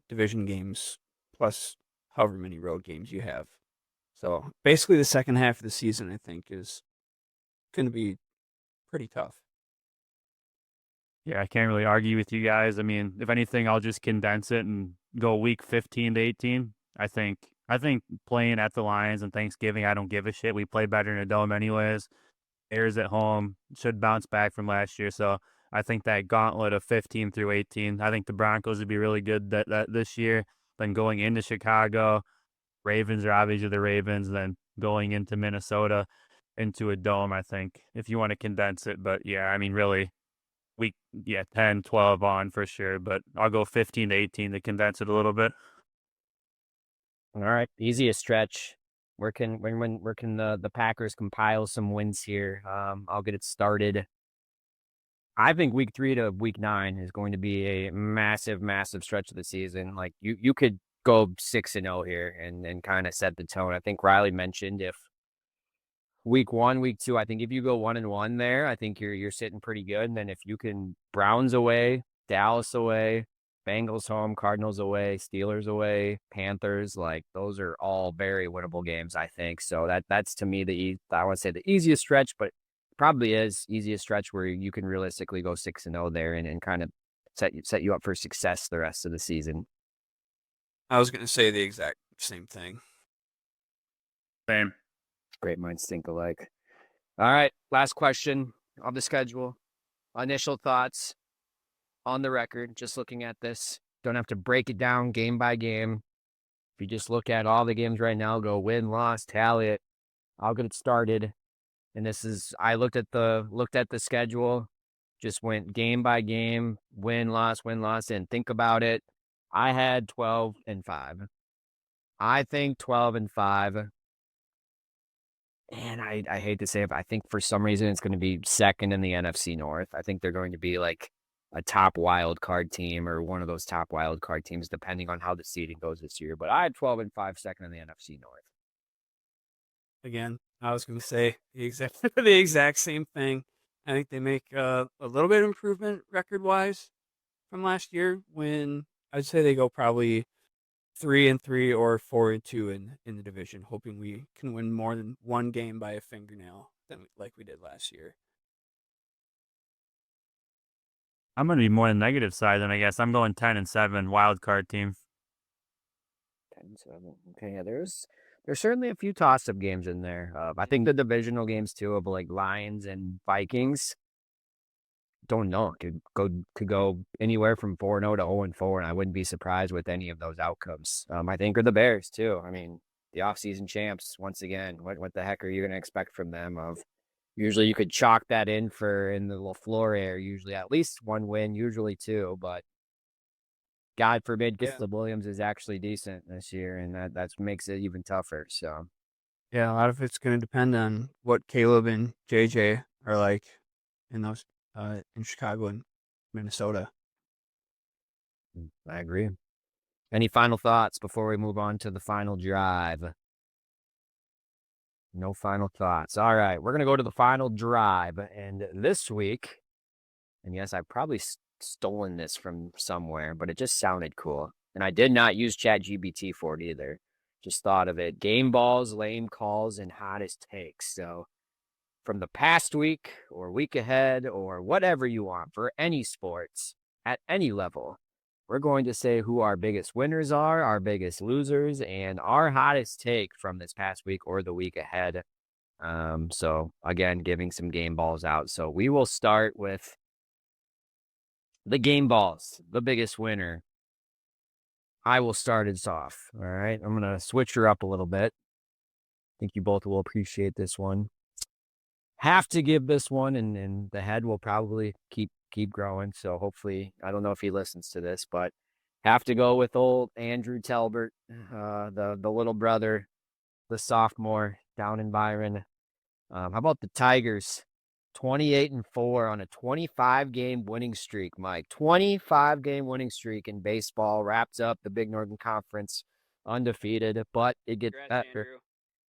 B: division games plus however many road games you have. So basically, the second half of the season, I think, is going to be pretty tough.
C: Yeah, I can't really argue with you guys. I mean, if anything, I'll just condense it and go week 15 to 18. I think playing at the Lions and Thanksgiving, I don't give a shit. We play better in a dome anyways. Bears at home should bounce back from last year. So I think that gauntlet of 15 through 18, I think the Broncos would be really good that this year. Then going into Chicago, Ravens are obviously the Ravens. Then going into Minnesota, into a dome, I think, if you want to condense it. But yeah, I mean, really, 10, 12 on for sure. But I'll go 15 to 18 to condense it a little bit.
A: All right, easiest stretch. Where can the Packers compile some wins here? I'll get it started. I think week 3 to week 9 is going to be a massive, massive stretch of the season. Like you could go 6-0 here and kind of set the tone. I think Riley mentioned if week 1, week 2, I think if you go 1-1 there, I think you're sitting pretty good. And then if you can Browns away, Dallas away, Bengals home, Cardinals away, Steelers away, Panthers, like those are all very winnable games, I think. So that's to me I want to say the easiest stretch, but probably is easiest stretch where you can realistically go 6-0 there and kind of set you up for success the rest of the season.
B: I was going to say the exact same thing.
C: Same.
A: Great minds think alike. All right, last question on the schedule. Initial thoughts on the record, just looking at this. Don't have to break it down game by game. If you just look at all the games right now, go win, loss, tally it. I'll get it started. And this is I looked at the schedule, just went game by game, win, loss, and think about it. I had 12-5. I think 12-5. And I hate to say it, but I think for some reason it's going to be second in the NFC North. I think they're going to be like a top wild card team or one of those top wild card teams, depending on how the seeding goes this year. But I had 12-5, second in the NFC North.
B: Again, I was going to say the exact same thing. I think they make a little bit of improvement record-wise from last year when I'd say they go probably 3-3 or 4-2 in the division, hoping we can win more than one game by a fingernail like we did last year.
C: I'm going to be more on the negative side than I guess. I'm going 10-7 wild card team.
A: 10-7. Okay, yeah, there's certainly a few toss-up games in there. I think the divisional games too of like Lions and Vikings. Don't know. Could go anywhere from 4-0 to 0-4, and I wouldn't be surprised with any of those outcomes. I think are the Bears too. I mean, the offseason champs once again. What the heck are you going to expect from them? Usually you could chalk that in the LaFleur era. Usually at least one win, usually two, but God forbid Caleb Williams is actually decent this year, and that makes it even tougher. So
B: yeah, a lot of it's going to depend on what Caleb and JJ are like in those in Chicago and Minnesota.
A: I agree. Any final thoughts before we move on to the final drive? No final thoughts. All right, we're going to go to the final drive. And this week, and yes, I've probably stolen this from somewhere, but it just sounded cool. And I did not use ChatGPT for it either. Just thought of it. Game balls, lame calls, and hottest takes. So from the past week or week ahead or whatever you want for any sports at any level, we're going to say who our biggest winners are, our biggest losers, and our hottest take from this past week or the week ahead. So again, giving some game balls out. So we will start with the game balls, the biggest winner. I will start us off. All right. I'm going to switch her up a little bit. I think you both will appreciate this one. Have to give this one, and the head will probably keep growing. So hopefully, I don't know if he listens to this, but have to go with old Andrew Talbert, the little brother, the sophomore down in Byron. How about the Tigers? 28-4 on a 25-game winning streak, Mike. 25-game winning streak in baseball. Wraps up the Big Northern Conference undefeated, but it gets better.
B: Andrew.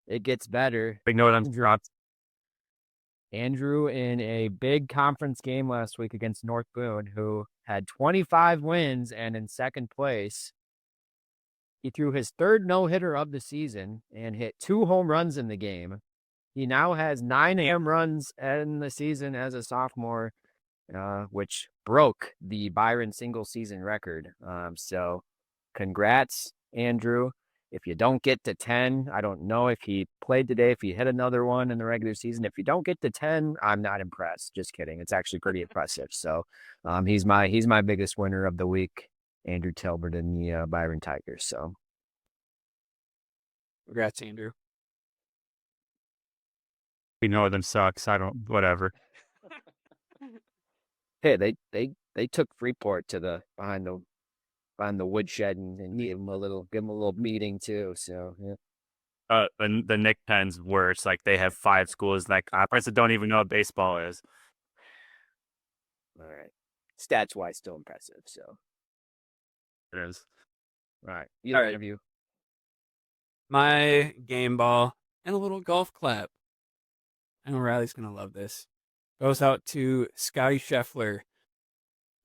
A: It gets better.
C: Big note on drops.
A: Andrew in a big conference game last week against North Boone, who had 25 wins and in second place. He threw his third no-hitter of the season and hit 2 home runs in the game. He now has 9 home runs in the season as a sophomore, which broke the Byron single season record. So congrats, Andrew. If you don't get to 10, I don't know if he played today, if he hit another one in the regular season. If you don't get to 10, I'm not impressed. Just kidding. It's actually pretty impressive. So he's my biggest winner of the week, Andrew Talbert and the Byron Tigers. So
B: Congrats, Andrew.
C: We know them sucks. Whatever.
A: Hey, they took Freeport to the behind the woodshed and gave him a little meeting too. So yeah.
C: The Nick Penn's worse. Like they have 5 schools in that conference that don't even know what baseball is.
A: All right. Stats wise, still impressive. So
C: It is.
A: all right.
B: All right.
A: Interview.
B: My game ball and a little golf clap. I know Riley's going to love this. Goes out to Scotty Scheffler,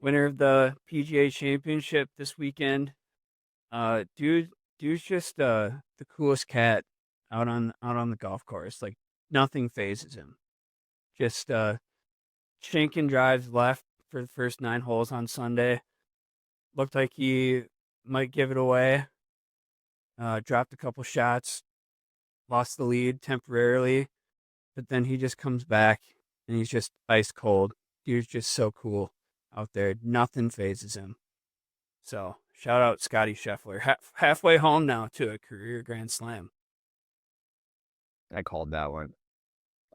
B: winner of the PGA Championship this weekend. Dude's just the coolest cat out on the golf course. Like nothing phases him. Just shanking drives left for the first 9 holes on Sunday. Looked like he might give it away. Dropped a couple shots. lost the lead temporarily, but then he just comes back and he's just ice cold. Dude's just so cool out there. Nothing phases him. So shout out Scotty Scheffler. Halfway home now to a career Grand Slam.
A: I called that one.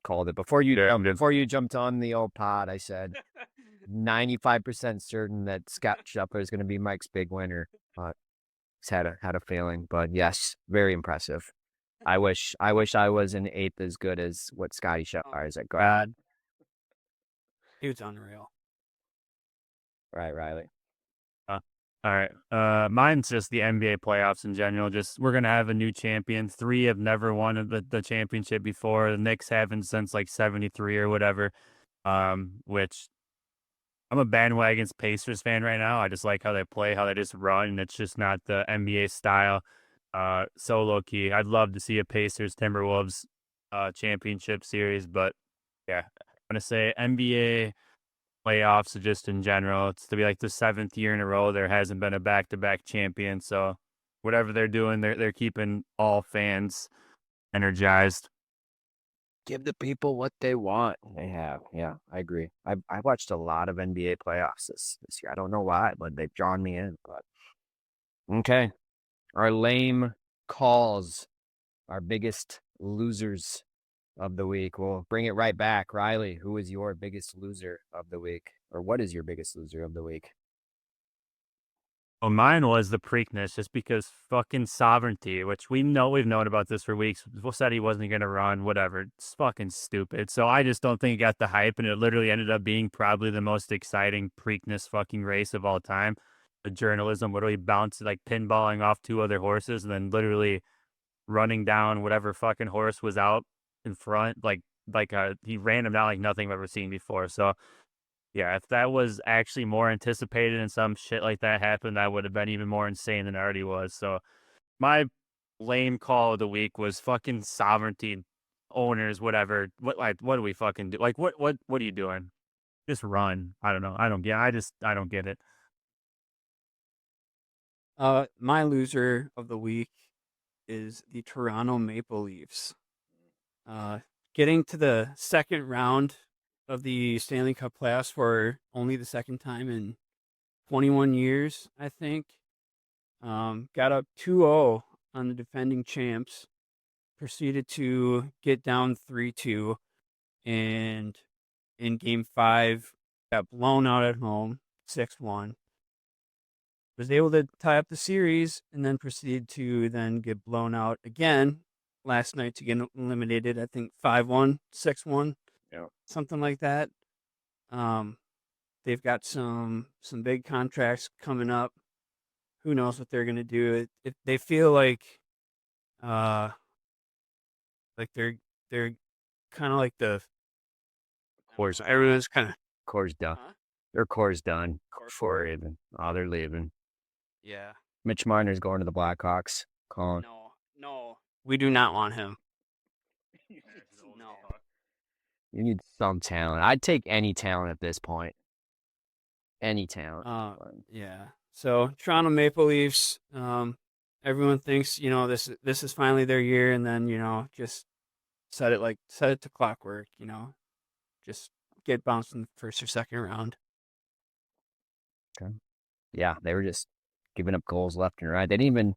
A: Called it before you jumped on the old pod. I said 95% certain that Scott Scheffler is going to be Mike's big winner. He's had a feeling, but yes, very impressive. I wish I was an eighth as good as what Scotty Scheffler is at God.
B: He was unreal.
A: Right, Riley.
C: All right. Mine's just the NBA playoffs in general. Just we're gonna have a new champion. 3 have never won the championship before. The Knicks haven't since like 73 or whatever. Which I'm a bandwagon Pacers fan right now. I just like how they play, how they just run, and it's just not the NBA style. So low key. I'd love to see a Pacers Timberwolves championship series, but yeah, I'm gonna say NBA playoffs just in general. It's to be like the 7th year in a row there hasn't been a back-to-back champion. So whatever they're doing, they're keeping all fans energized.
A: Give the people what they want. They have. Yeah, I agree. I watched a lot of NBA playoffs this year. I don't know why, but they've drawn me in. But okay. Our lame calls, our biggest losers of the week. We'll bring it right back. Riley, who is your biggest loser of the week? Or what is your biggest loser of the week?
C: Well, mine was the Preakness, just because fucking sovereignty, which we've known about this for weeks. We said he wasn't going to run, whatever. It's fucking stupid. So I just don't think it got the hype, and it literally ended up being probably the most exciting Preakness fucking race of all time. The journalism literally bounced, like pinballing off 2 other horses, and then literally running down whatever fucking horse was out in front. He ran him down like nothing I've ever seen before. So yeah, if that was actually more anticipated and some shit like that happened, that would have been even more insane than it already was. So my lame call of the week was fucking sovereignty owners, whatever. What do we fucking do? Like, what are you doing? Just run. I don't know. I don't get it.
B: My loser of the week is the Toronto Maple Leafs. Getting to the second round of the Stanley Cup playoffs for only the second time in 21 years, I think. Got up 2-0 on the defending champs, proceeded to get down 3-2, and in game 5, got blown out at home, 6-1. Was able to tie up the series, and then proceeded to then get blown out again last night to get eliminated, I think 5-1, 6-1, something like that. They've got some big contracts coming up. Who knows what they're gonna do? If they feel like they're kind of like the
A: Core's
B: everyone's kind of
A: Core's done.
B: huh?
A: Their core's done.
B: Core.
A: They're leaving. Oh, they're leaving.
B: Yeah.
A: Mitch Marner's going to the Blackhawks. Colin.
B: No, we do not want him. No.
A: You need some talent. I'd take any talent at this point. Any talent.
B: Yeah. So Toronto Maple Leafs. Everyone thinks this is finally their year, and then just set it to clockwork. Just get bounced in the first or second round.
A: Okay. Yeah, they were just giving up goals left and right. They didn't even.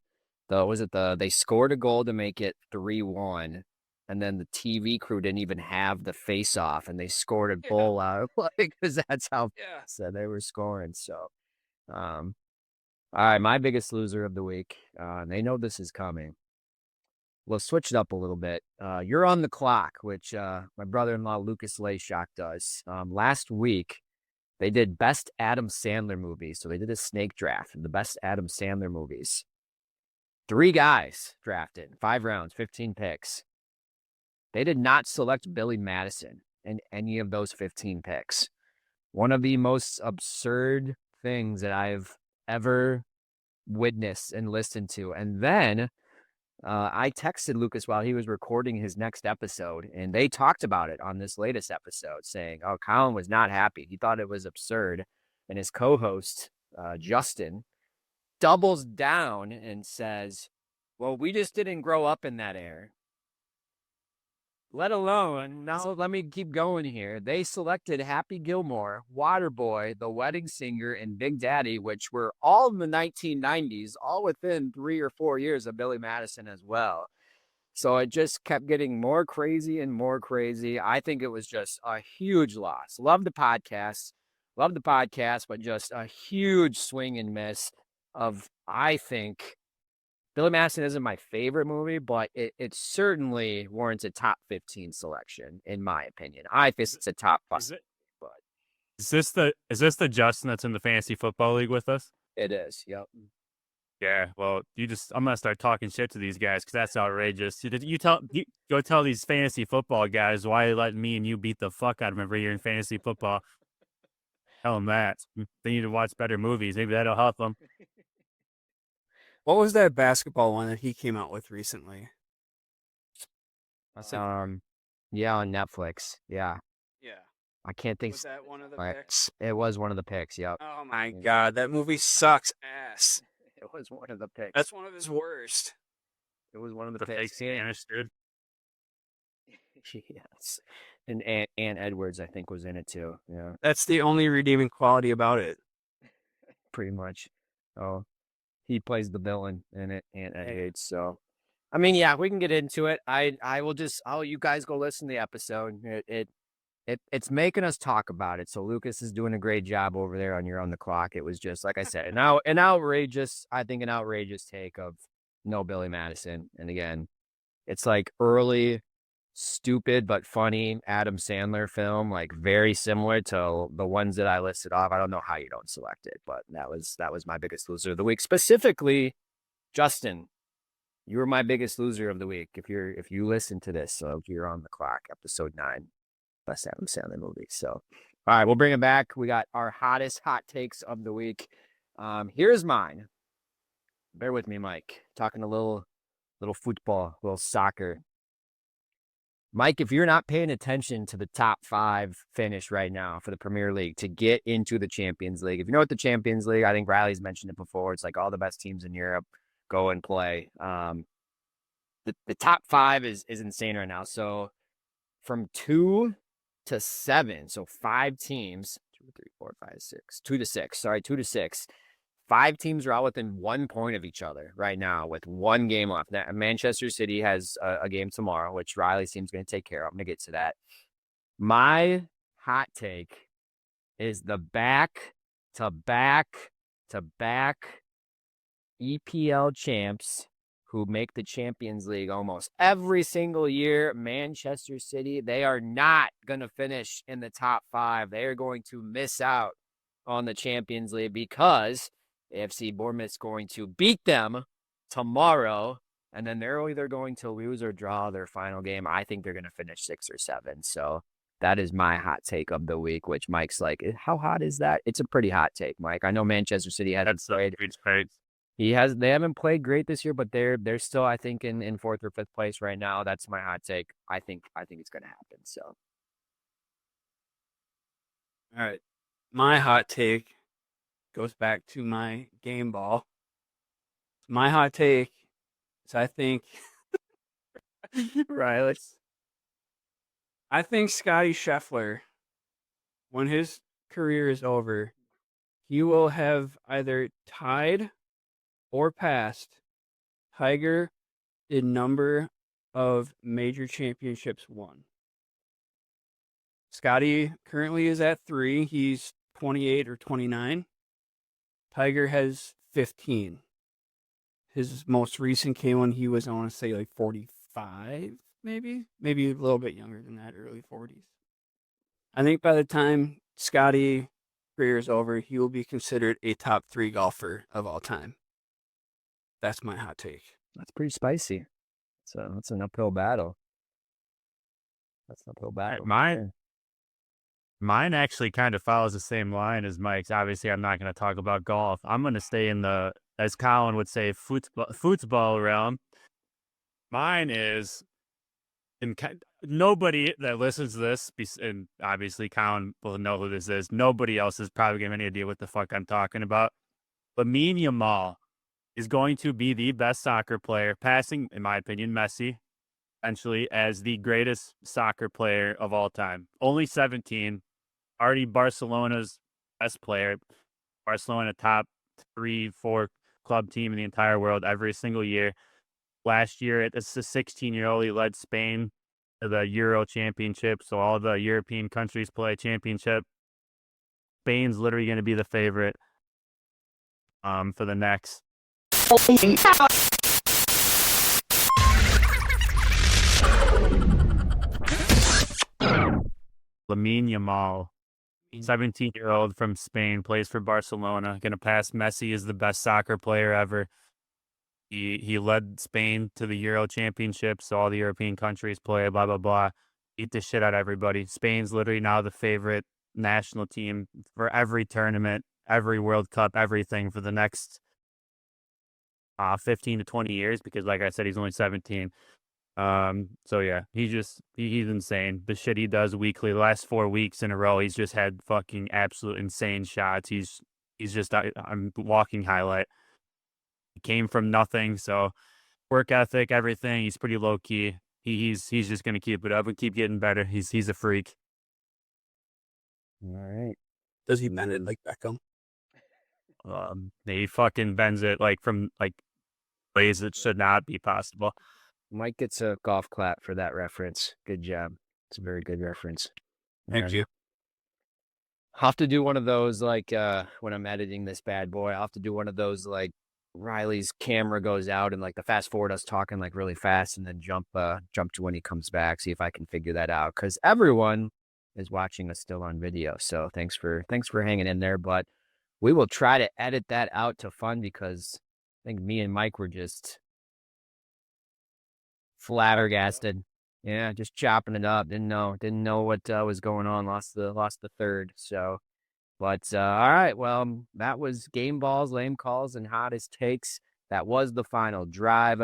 A: They scored a goal to make it 3-1. And then the TV crew didn't even have the face-off, and they scored a goal out of play because that's how fast they were scoring. So, all right, my biggest loser of the week, and they know this is coming. We'll switch it up a little bit. You're on the clock, which my brother-in-law Lucas Layshock does. Last week, they did best Adam Sandler movies. So they did a snake draft of the best Adam Sandler movies. 3 guys drafted, 5 rounds, 15 picks. They did not select Billy Madison in any of those 15 picks. One of the most absurd things that I've ever witnessed and listened to. And then I texted Lucas while he was recording his next episode, and they talked about it on this latest episode, saying, oh, Colin was not happy. He thought it was absurd. And his co-host, Justin, doubles down and says, well, we just didn't grow up in that era. Let alone, now let me keep going here. They selected Happy Gilmore, Waterboy, The Wedding Singer, and Big Daddy, which were all in the 1990s, all within 3 or 4 years of Billy Madison as well. So it just kept getting more crazy and more crazy. I think it was just a huge loss. Love the podcast. Love the podcast, but just a huge swing and miss of, I think, Billy Madison isn't my favorite movie, but it certainly warrants a top 15 selection, in my opinion. I think it's a top five, but
C: Is this the Justin that's in the fantasy football league with us?
A: it is. Yep.
C: Yeah, well, I'm gonna start talking shit to these guys because that's outrageous. Go tell these fantasy football guys why they let me and you beat the fuck out of them every year in fantasy football. Tell them that they need to watch better movies. Maybe that'll help them.
B: What was that basketball one that he came out with recently?
A: Yeah, on Netflix. Yeah.
B: Yeah.
A: I can't think.
B: Was that one of the
A: Right.
B: picks?
A: It was one of the picks. Yep.
B: Oh my god, that movie sucks ass.
A: It was one of the picks.
B: That's one of his worst.
A: It was one of
C: The fake
A: picks.
C: Spanish dude.
A: Yes. And Ann Edwards, I think, was in it too. Yeah,
B: That's the only redeeming quality about it.
A: pretty much. Oh, he plays the villain in it, Aunt Edwards. So, I mean, yeah, we can get into it. I will just. Oh, you guys go listen to the episode. It's making us talk about it. So Lucas is doing a great job over there on You're on the Clock. It was just like I said, an outrageous take of no Billy Madison. And again, it's like early, stupid but funny Adam Sandler film, like very similar to the ones that I listed off. I don't know how you don't select it, but that was my biggest loser of the week. Specifically, Justin, you were my biggest loser of the week. If you listen to this, so You're on the Clock, episode 9. Best Adam Sandler movie. So, all right, we'll bring it back. We got our hottest hot takes of the week. Here's mine. Bear with me, Mike. Talking a little football, little soccer. Mike, if you're not paying attention to the top 5 finish right now for the Premier League to get into the Champions League, if you know what the Champions League, I think Riley's mentioned it before. It's like all the best teams in Europe go and play. The top 5 is insane right now. So from 2 to 7, so 5 teams, 2, 3, 4, 5, 6, 2 to 6. Sorry, 2 to 6. 5 teams are all within 1 point of each other right now with 1 game left. Now, Manchester City has a game tomorrow, which Riley seems going to take care of. I'm going to get to that. My hot take is the back to back EPL champs who make the Champions League almost every single year, Manchester City. They are not going to finish in the top 5. They are going to miss out on the Champions League because AFC Bournemouth's going to beat them tomorrow, and then they're either going to lose or draw their final game. I think they're going to finish 6 or 7. So that is my hot take of the week, which Mike's like, how hot is that? It's a pretty hot take, Mike. I know Manchester City hasn't played. They haven't played great this year, but they're still, I think, in 4th or 5th place right now. That's my hot take. I think it's going to happen. So,
B: All right. My hot take goes back to my game ball. My hot take is I think
A: Riley,
B: I think Scotty Scheffler, when his career is over, he will have either tied or passed Tiger in number of major championships won. Scotty currently is at 3. He's 28 or 29. Tiger has 15. His most recent came when he was, I want to say, like 45, maybe a little bit younger than that, early 40s. I think by the time Scotty's career is over, he will be considered a top 3 golfer of all time. That's my hot take.
A: that's pretty spicy. So that's an uphill battle.
C: Mine actually kind of follows the same line as Mike's. Obviously, I'm not going to talk about golf. I'm going to stay in the, as Colin would say, football realm. Mine is, nobody that listens to this, and obviously Colin will know who this is, nobody else is probably going to have any idea what the fuck I'm talking about. But Lamine Yamal is going to be the best soccer player, passing, in my opinion, Messi, essentially as the greatest soccer player of all time. Only 17, already Barcelona's best player. Barcelona top 3, 4 club team in the entire world every single year. Last year, it's a 16-year-old. He led Spain to the Euro Championship, so all the European countries play championship. Spain's literally going to be the favorite for the next. Lamine Yamal, 17-year-old from Spain, plays for Barcelona, going to pass Messi as the best soccer player ever. He led Spain to the Euro Championship, so all the European countries play, blah, blah, blah. Beat the shit out of everybody. Spain's literally now the favorite national team for every tournament, every World Cup, everything for the next 15 to 20 years because, like I said, he's only 17. So yeah, he's insane. The shit he does weekly, the last 4 weeks in a row, he's just had fucking absolute insane shots. He's just I'm walking highlight. He came from nothing, so work ethic, everything. He's pretty low key. He's just gonna keep it up and keep getting better. He's a freak.
A: All right.
B: Does he bend it like Beckham?
C: He fucking bends it like from like ways that should not be possible.
A: Mike gets a golf clap for that reference. Good job. It's a very good reference.
B: Thank you.
A: I'll have to do one of those like when I'm editing this bad boy. I'll have to do one of those like Riley's camera goes out and like the fast forward us talking like really fast and then jump to when he comes back. See if I can figure that out because everyone is watching us still on video. So thanks for hanging in there. But we will try to edit that out to fun because I think me and Mike were just flabbergasted. Yeah, just chopping it up. Didn't know what was going on. Lost the third. So, but all right. Well, that was game balls, lame calls, and hottest takes. That was the final drive.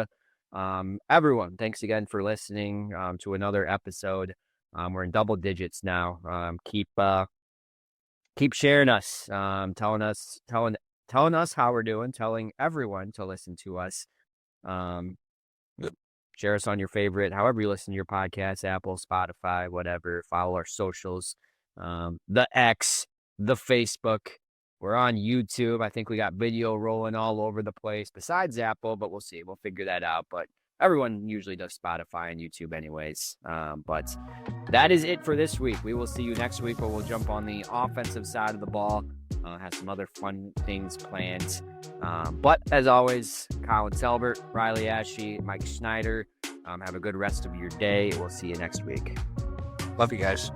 A: Everyone, thanks again for listening to another episode. We're in double digits now. Keep sharing us, telling us how we're doing, telling everyone to listen to us. Share us on your favorite, however you listen to your podcast, Apple, Spotify, whatever. Follow our socials, the X, the Facebook. We're on YouTube. I think we got video rolling all over the place besides Apple, but we'll see. We'll figure that out. But everyone usually does Spotify and YouTube anyways. But that is it for this week. We will see you next week where we'll jump on the offensive side of the ball. Have some other fun things planned. But as always, Colin Selbert, Riley Ashe, Mike Schneider, have a good rest of your day. We'll see you next week.
B: Love you guys.